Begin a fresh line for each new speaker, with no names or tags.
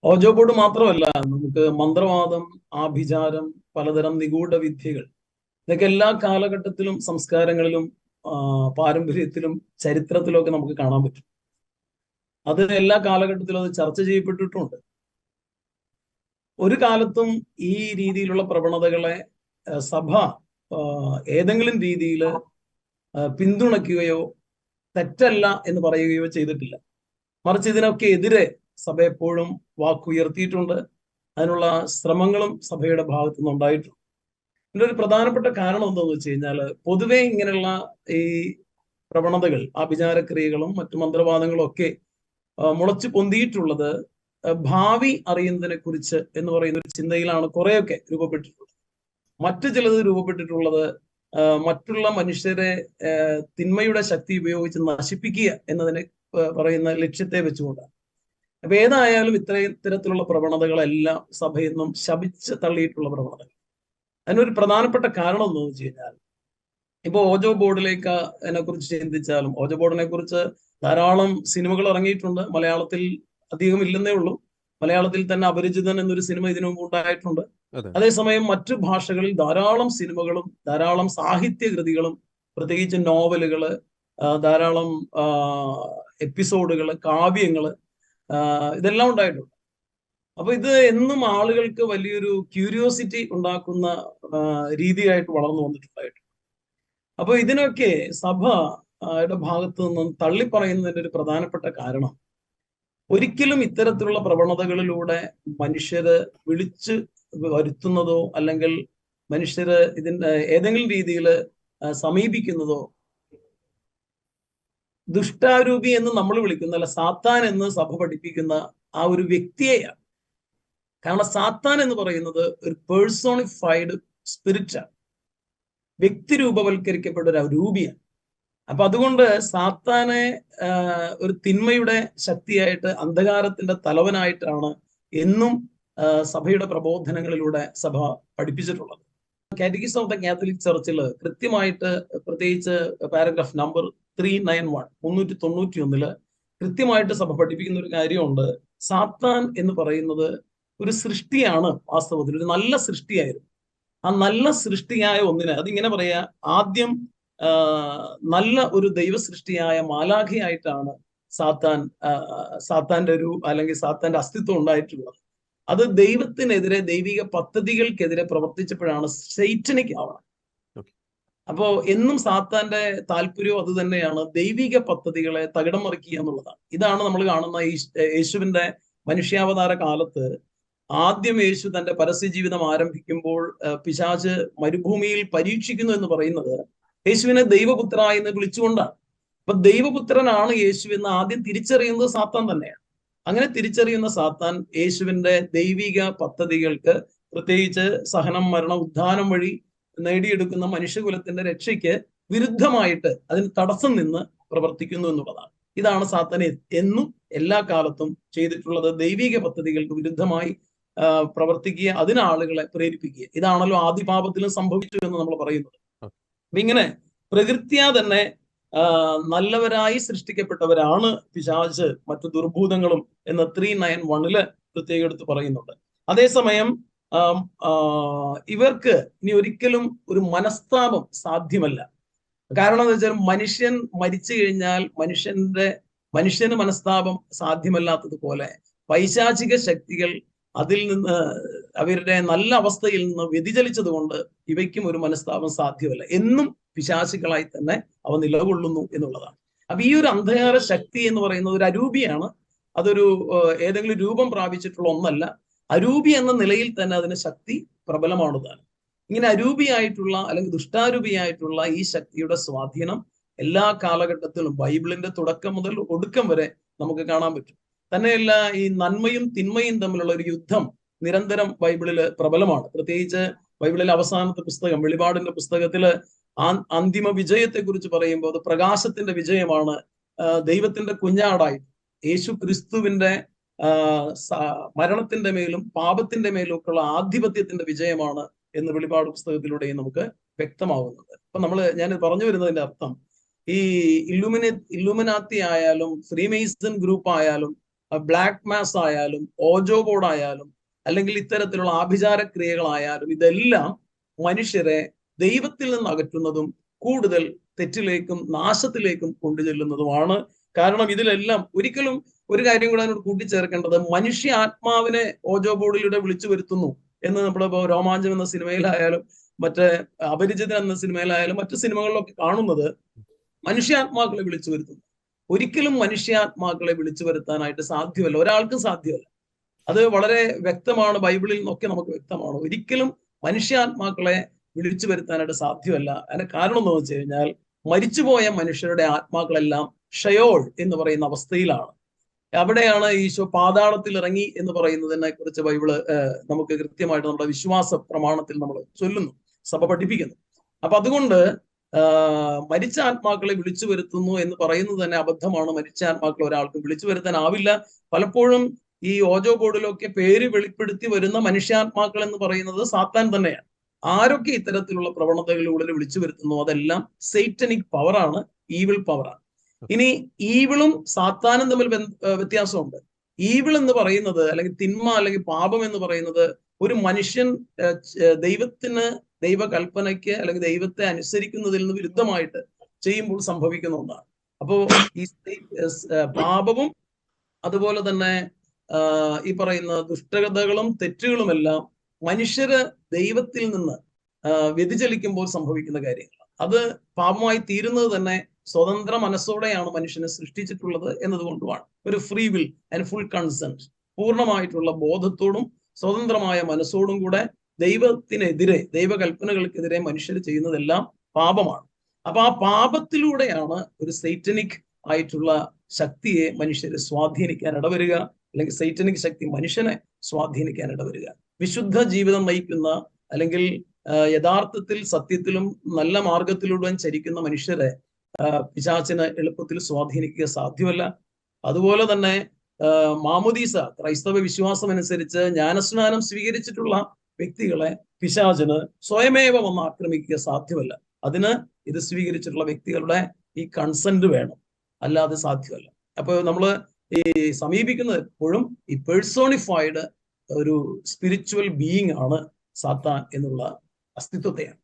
ഓജോ board മാത്രമല്ല, നമുക്ക് മന്ത്രവാദം, ആഭിചാരം, പലതരം നിഗൂഢ വിദ്യകൾ, ഇതൊക്കെ എല്ലാ കാലഘട്ടത്തിലും സംസ്കാരങ്ങളിലും പാരമ്പര്യത്തിലും ചരിത്രത്തിലും ഒക്കെ നമുക്ക് കാണാൻ പറ്റും. അത് എല്ലാ കാലഘട്ടത്തിലും അത് ചർച്ച ചെയ്യപ്പെട്ടിട്ടുണ്ട്. ഒരു കാലത്തും ഈ രീതിയിലുള്ള പ്രവണതകളെ സഭ ഏതെങ്കിലും രീതിയിൽ പിന്തുണയ്ക്കുകയോ തെറ്റല്ല എന്ന് പറയുകയോ ചെയ്തിട്ടില്ല. മറിച്ച് ഇതിനൊക്കെ എതിരെ സഭ എപ്പോഴും വാക്കുയർത്തിയിട്ടുണ്ട്. അതിനുള്ള ശ്രമങ്ങളും സഭയുടെ ഭാഗത്തു നിന്നുണ്ടായിട്ടുണ്ട്. ഇതിന്റെ ഒരു പ്രധാനപ്പെട്ട കാരണം എന്താണെന്ന് വെച്ച് കഴിഞ്ഞാൽ, പൊതുവെ ഇങ്ങനെയുള്ള ഈ പ്രവണതകൾ, ആഭിചാരക്രിയകളും മറ്റു മന്ത്രവാദങ്ങളും ഒക്കെ മുളച്ചു പൊന്തിയിട്ടുള്ളത് ഭാവി അറിയുന്നതിനെ കുറിച്ച് എന്ന് പറയുന്ന ഒരു ചിന്തയിലാണ് കുറെയൊക്കെ രൂപപ്പെട്ടിട്ടുള്ളത്. മറ്റു ചിലത് രൂപപ്പെട്ടിട്ടുള്ളത് മറ്റുള്ള മനുഷ്യരെ തിന്മയുടെ ശക്തി ഉപയോഗിച്ച് നശിപ്പിക്കുക എന്നതിനെ പറയുന്ന ലക്ഷ്യത്തെ വെച്ചുകൊണ്ടാണ്. അപ്പൊ ഏതായാലും ഇത്തരത്തിലുള്ള പ്രവണതകളെല്ലാം സഭയെന്നും ശപിച്ച് തള്ളിയിട്ടുള്ള പ്രവണതകൾ. അതിനൊരു പ്രധാനപ്പെട്ട കാരണം എന്താണെന്ന് വെച്ച് കഴിഞ്ഞാൽ, ഇപ്പൊ ഓജോ ബോർഡിലേക്ക് അതിനെക്കുറിച്ച് ചിന്തിച്ചാലും, ഓജോ ബോർഡിനെ കുറിച്ച് ധാരാളം സിനിമകൾ ഇറങ്ങിയിട്ടുണ്ട്. മലയാളത്തിൽ അധികം ഇല്ലെന്നേ ഉള്ളൂ. മലയാളത്തിൽ തന്നെ അപരിചിതൻ എന്നൊരു സിനിമ ഇതിനു മുമ്പ് ഉണ്ടായിട്ടുണ്ട്. അതേസമയം മറ്റു ഭാഷകളിൽ ധാരാളം സിനിമകളും ധാരാളം സാഹിത്യകൃതികളും, പ്രത്യേകിച്ച് നോവലുകള്, ധാരാളം എപ്പിസോഡുകള്, കാവ്യങ്ങള്, ഇതെല്ലാം ഉണ്ടായിട്ടുണ്ട്. അപ്പൊ ഇത് എന്നും ആളുകൾക്ക് വലിയൊരു ക്യൂരിയോസിറ്റി ഉണ്ടാക്കുന്ന രീതിയായിട്ട് വളർന്നു വന്നിട്ടുണ്ടായിട്ടുണ്ട്. അപ്പൊ ഇതിനൊക്കെ സഭയുടെ ഭാഗത്തു നിന്നും തള്ളിപ്പറയുന്നതിന്റെ ഒരു പ്രധാനപ്പെട്ട കാരണം, ഒരിക്കലും ഇത്തരത്തിലുള്ള പ്രവണതകളിലൂടെ മനുഷ്യര് വിളിച്ച് വരുത്തുന്നതോ അല്ലെങ്കിൽ മനുഷ്യര് ഇതിന്റെ ഏതെങ്കിലും രീതിയിൽ സമീപിക്കുന്നതോ ദുഷ്ടാരൂപി എന്ന് നമ്മൾ വിളിക്കുന്ന, അല്ല സാത്താൻ എന്ന് സഭ പഠിപ്പിക്കുന്ന ആ ഒരു വ്യക്തിയെയാണ്. കാരണം സാത്താൻ എന്ന് പറയുന്നത് ഒരു പേഴ്സോണിഫൈഡ് സ്പിരിറ്റാണ്, വ്യക്തി രൂപവൽക്കരിക്കപ്പെട്ട ഒരു രൂപിയാണ്. അപ്പൊ അതുകൊണ്ട് സാത്താനെ ഒരു തിന്മയുടെ ശക്തിയായിട്ട്, അന്ധകാരത്തിന്റെ തലവനായിട്ടാണ് എന്നും സഭയുടെ പ്രബോധനങ്ങളിലൂടെ സഭ പഠിപ്പിച്ചിട്ടുള്ളത്. കാറ്റഗിസം ഓഫ് ദ കാത്തലിക് ചർച്ചിൽ കൃത്യമായിട്ട്, പ്രത്യേകിച്ച് പാരഗ്രാഫ് നമ്പർ 391 കൃത്യമായിട്ട് സഭ പഠിപ്പിക്കുന്ന ഒരു കാര്യമുണ്ട്. സാത്താൻ എന്ന് പറയുന്നത് ഒരു സൃഷ്ടിയാണ്. വാസ്തവത്തിൽ ഒരു നല്ല സൃഷ്ടിയായിരുന്നു. ആ നല്ല സൃഷ്ടിയായ ഒന്നിനെ, അതിങ്ങനെ പറയാ, ആദ്യം നല്ല ഒരു ദൈവ സൃഷ്ടിയായ മാലാഖയായിട്ടാണ് സാത്താന്റെ അല്ലെങ്കിൽ സാത്താന്റെ അസ്തിത്വം ഉണ്ടായിട്ടുള്ളത്. അത് ദൈവത്തിനെതിരെ, ദൈവിക പദ്ധതികൾക്കെതിരെ പ്രവർത്തിച്ചപ്പോഴാണ് സൈറ്റനിക് ആവണം. അപ്പോ എന്നും സാത്താന്റെ താല്പര്യവും അത് തന്നെയാണ്, ദൈവിക പദ്ധതികളെ തകിടം മറിക്കുക എന്നുള്ളതാണ്. ഇതാണ് നമ്മൾ കാണുന്ന യേശുവിന്റെ മനുഷ്യാവതാര കാലത്ത്. ആദ്യം യേശു തന്റെ പരസ്യ ജീവിതം ആരംഭിക്കുമ്പോൾ പിശാച് മരുഭൂമിയിൽ പരീക്ഷിക്കുന്നു എന്ന് പറയുന്നത് യേശുവിനെ ദൈവപുത്ര എന്ന് വിളിച്ചുകൊണ്ടാണ്. അപ്പൊ ദൈവപുത്രനാണ് യേശു എന്ന് ആദ്യം തിരിച്ചറിയുന്നത് സാത്താൻ തന്നെയാണ്. അങ്ങനെ തിരിച്ചറിയുന്ന സാത്താൻ യേശുവിന്റെ ദൈവിക പദ്ധതികൾക്ക്, പ്രത്യേകിച്ച് സഹനം, മരണം, ഉദ്ധാനം വഴി നേടിയെടുക്കുന്ന മനുഷ്യകുലത്തിന്റെ രക്ഷയ്ക്ക് വിരുദ്ധമായിട്ട്, അതിന് തടസ്സം നിന്ന് പ്രവർത്തിക്കുന്നു എന്നുള്ളതാണ്. ഇതാണ് സാത്താൻ എന്നും എല്ലാ കാലത്തും ചെയ്തിട്ടുള്ളത്. ദൈവിക പദ്ധതികൾക്ക് വിരുദ്ധമായി പ്രവർത്തിക്കുക, അതിന് ആളുകളെ പ്രേരിപ്പിക്കുക. ഇതാണല്ലോ ആദിപാപത്തിലും സംഭവിച്ചു എന്ന് നമ്മൾ പറയുന്നത്. അപ്പൊ ഇങ്ങനെ പ്രകൃത്യാ തന്നെ നല്ലവരായി സൃഷ്ടിക്കപ്പെട്ടവരാണ് പിശാച്, മറ്റു ദുർഭൂതങ്ങളും എന്ന് 391 പ്രത്യേകം എടുത്ത് പറയുന്നുണ്ട്. അതേസമയം ഇവർക്ക് ഇനി ഒരിക്കലും ഒരു മനസ്താപം സാധ്യമല്ല. കാരണം എന്താ വെച്ചാൽ, മനുഷ്യൻ മരിച്ചു കഴിഞ്ഞാൽ മനുഷ്യന് മനസ്താപം സാധ്യമല്ലാത്തതുപോലെ പൈശാചിക ശക്തികൾ അതിൽ നിന്ന്, അവരുടെ നല്ല അവസ്ഥയിൽ നിന്ന് വ്യതിചലിച്ചത് കൊണ്ട് ഇവയ്ക്കും ഒരു മനസ്താപം സാധ്യമല്ല. എന്നും പിശാചികളായി തന്നെ അവ നിലകൊള്ളുന്നു എന്നുള്ളതാണ്. അപ്പൊ ഈ ഒരു അന്ധകാര ശക്തി എന്ന് പറയുന്നത് ഒരു അരൂപിയാണ്. അതൊരു ഏതെങ്കിലും രൂപം പ്രാപിച്ചിട്ടുള്ള ഒന്നല്ല. അരൂപി എന്ന നിലയിൽ തന്നെ അതിന് ശക്തി പ്രബലമാണ് താനും. ഇങ്ങനെ അരൂപിയായിട്ടുള്ള അല്ലെങ്കിൽ ദുഷ്ടാരൂപിയായിട്ടുള്ള ഈ ശക്തിയുടെ സ്വാധീനം എല്ലാ കാലഘട്ടത്തിലും, ബൈബിളിന്റെ തുടക്കം മുതൽ ഒടുക്കം വരെ നമുക്ക് കാണാൻ പറ്റും. തന്നെയല്ല, ഈ നന്മയും തിന്മയും തമ്മിലുള്ള ഒരു യുദ്ധം നിരന്തരം ബൈബിളില് പ്രബലമാണ്. പ്രത്യേകിച്ച് ബൈബിളിലെ അവസാനത്തെ പുസ്തകം, വെളിപാടിന്റെ പുസ്തകത്തില് അന്തിമ വിജയത്തെ കുറിച്ച് പറയുമ്പോൾ അത് പ്രകാശത്തിന്റെ വിജയമാണ്. ദൈവത്തിന്റെ കുഞ്ഞാടായി യേശു ക്രിസ്തുവിന്റെ മരണത്തിന്റെ മേലും പാപത്തിന്റെ മേലും ഒക്കെയുള്ള ആധിപത്യത്തിന്റെ വിജയമാണ് എന്ന് വെളിപാട് പുസ്തകത്തിലൂടെയും നമുക്ക് വ്യക്തമാവുന്നത്. അപ്പൊ ഞാൻ പറഞ്ഞു വരുന്നതിന്റെ അർത്ഥം, ഈ ഇല്ലുമിനാത്തി ആയാലും ഫ്രീമേസൺ ഗ്രൂപ്പ് ആയാലും ബ്ലാക്ക് മാസ് ആയാലും ഓജോ ബോർഡ് ആയാലും അല്ലെങ്കിൽ ഇത്തരത്തിലുള്ള ആഭിചാര ക്രിയകളായാലും ഇതെല്ലാം മനുഷ്യരെ ദൈവത്തിൽ നിന്ന് അകറ്റുന്നതും കൂടുതൽ തെറ്റിലേക്കും നാശത്തിലേക്കും കൊണ്ടുചെല്ലുന്നതുമാണ്. കാരണം ഇതിലെല്ലാം ഒരിക്കലും ഒരു കാര്യം കൂടെ അതിനോട് കൂട്ടിച്ചേർക്കേണ്ടത്, മനുഷ്യ ആത്മാവിനെ ഓജോ ബോർഡിലൂടെ വിളിച്ചു വരുത്തുന്നു എന്ന് നമ്മളിപ്പോ രോമാഞ്ചം എന്ന സിനിമയിലായാലും മറ്റേ അപരിചിതൻ എന്ന സിനിമയിലായാലും മറ്റു സിനിമകളിലൊക്കെ കാണുന്നത് മനുഷ്യാത്മാക്കളെ വിളിച്ചു വരുത്തുന്നു. ഒരിക്കലും മനുഷ്യാത്മാക്കളെ വിളിച്ചു വരുത്താനായിട്ട് സാധ്യമല്ല, ഒരാൾക്കും സാധ്യമല്ല. അത് വളരെ വ്യക്തമാണ്, ബൈബിളിൽ നിന്നൊക്കെ നമുക്ക് വ്യക്തമാണ്. ഒരിക്കലും മനുഷ്യാത്മാക്കളെ വിളിച്ചു വരുത്താനായിട്ട് സാധ്യമല്ല. അതിന്റെ കാരണം എന്ന് വെച്ച് കഴിഞ്ഞാൽ മരിച്ചുപോയ മനുഷ്യരുടെ ആത്മാക്കളെല്ലാം ഷയോൾ എന്ന് പറയുന്ന അവസ്ഥയിലാണ്. അവിടെയാണ് ഈശോ പാതാളത്തിൽ ഇറങ്ങി എന്ന് പറയുന്നതിനെ കുറിച്ച് ബൈബിള് നമുക്ക് കൃത്യമായിട്ട് നമ്മുടെ വിശ്വാസ പ്രമാണത്തിൽ നമ്മൾ ചൊല്ലുന്നു, സഭ പഠിപ്പിക്കുന്നു. അപ്പൊ അതുകൊണ്ട് മരിച്ച ആത്മാക്കളെ വിളിച്ചു വരുത്തുന്നു എന്ന് പറയുന്നത് തന്നെ അബദ്ധമാണ്. മരിച്ച ആത്മാക്കളെ ഒരാൾക്കും വിളിച്ചു വരുത്താനാവില്ല. പലപ്പോഴും ഈ ഓജോ ബോർഡിലൊക്കെ പേര് വെളിപ്പെടുത്തി വരുന്ന മനുഷ്യാത്മാക്കൾ എന്ന് പറയുന്നത് സാത്താൻ തന്നെയാണ്. ആരൊക്കെ ഇത്തരത്തിലുള്ള പ്രവണതകളിലൂടെ വിളിച്ചു വരുത്തുന്നു അതെല്ലാം സൈറ്റനിക് പവറാണ്, ഈവിൾ പവറാണ്. ഇനി ഈവിളും സാത്താനും തമ്മിൽ വ്യത്യാസമുണ്ട്. ഈവിൾ എന്ന് പറയുന്നത് അല്ലെങ്കിൽ തിന്മ അല്ലെങ്കിൽ പാപം എന്ന് പറയുന്നത് ഒരു മനുഷ്യൻ ദൈവത്തിന്, ദൈവകൽപ്പനയ്ക്ക് അല്ലെങ്കിൽ ദൈവത്തെ അനുസരിക്കുന്നതിൽ നിന്ന് വിരുദ്ധമായിട്ട് ചെയ്യുമ്പോൾ സംഭവിക്കുന്ന ഒന്നാണ്. അപ്പോ ഈ പാപവും അതുപോലെ തന്നെ ഈ പറയുന്ന ദുഷ്ടതകളും തെറ്റുകളുമെല്ലാം മനുഷ്യര് ദൈവത്തിൽ നിന്ന് വ്യതിചലിക്കുമ്പോൾ സംഭവിക്കുന്ന കാര്യങ്ങളാണ്. അത് പാപമായി തീരുന്നത് തന്നെ സ്വതന്ത്ര മനസ്സോടെയാണ് മനുഷ്യനെ സൃഷ്ടിച്ചിട്ടുള്ളത് എന്നതുകൊണ്ടുമാണ്. ഒരു free will and full consent, പൂർണ്ണമായിട്ടുള്ള ബോധത്തോടും സ്വതന്ത്രമായ മനസ്സോടും കൂടെ ദൈവത്തിനെതിരെ, ദൈവകൽപ്പനകൾക്കെതിരെ മനുഷ്യർ ചെയ്യുന്നതെല്ലാം പാപമാണ്. അപ്പൊ ആ പാപത്തിലൂടെയാണ് ഒരു സൈറ്റനിക് ആയിട്ടുള്ള ശക്തിയെ മനുഷ്യരെ സ്വാധീനിക്കാൻ ഇടവരിക, അല്ലെങ്കിൽ സൈറ്റനിക് ശക്തി മനുഷ്യനെ സ്വാധീനിക്കാൻ ഇടവരിക. വിശുദ്ധ ജീവിതം നയിക്കുന്ന അല്ലെങ്കിൽ യഥാർത്ഥത്തിൽ സത്യത്തിലും നല്ല മാർഗത്തിലൂടെ ചരിക്കുന്ന മനുഷ്യരെ പിശാചിന് എളുപ്പത്തിൽ സ്വാധീനിക്കുക സാധ്യമല്ല. അതുപോലെ തന്നെ മാമോദീസ, ക്രൈസ്തവ വിശ്വാസം അനുസരിച്ച് ജ്ഞാനസ്നാനം സ്വീകരിച്ചിട്ടുള്ള വ്യക്തികളെ പിശാചിന് സ്വയമേവ വന്ന് ആക്രമിക്കുക സാധ്യമല്ല. അതിന് ഇത് സ്വീകരിച്ചിട്ടുള്ള വ്യക്തികളുടെ ഈ കൺസെന്റ് വേണം, അല്ലാതെ സാധ്യമല്ല. അപ്പൊ നമ്മള് ഈ സമീപിക്കുന്നത് എപ്പോഴും ഈ പേഴ്സോണിഫൈഡ് ഒരു സ്പിരിച്വൽ ബീയിങ് ആണ് സാത്താൻ എന്നുള്ള അസ്തിത്വത്തെയാണ്.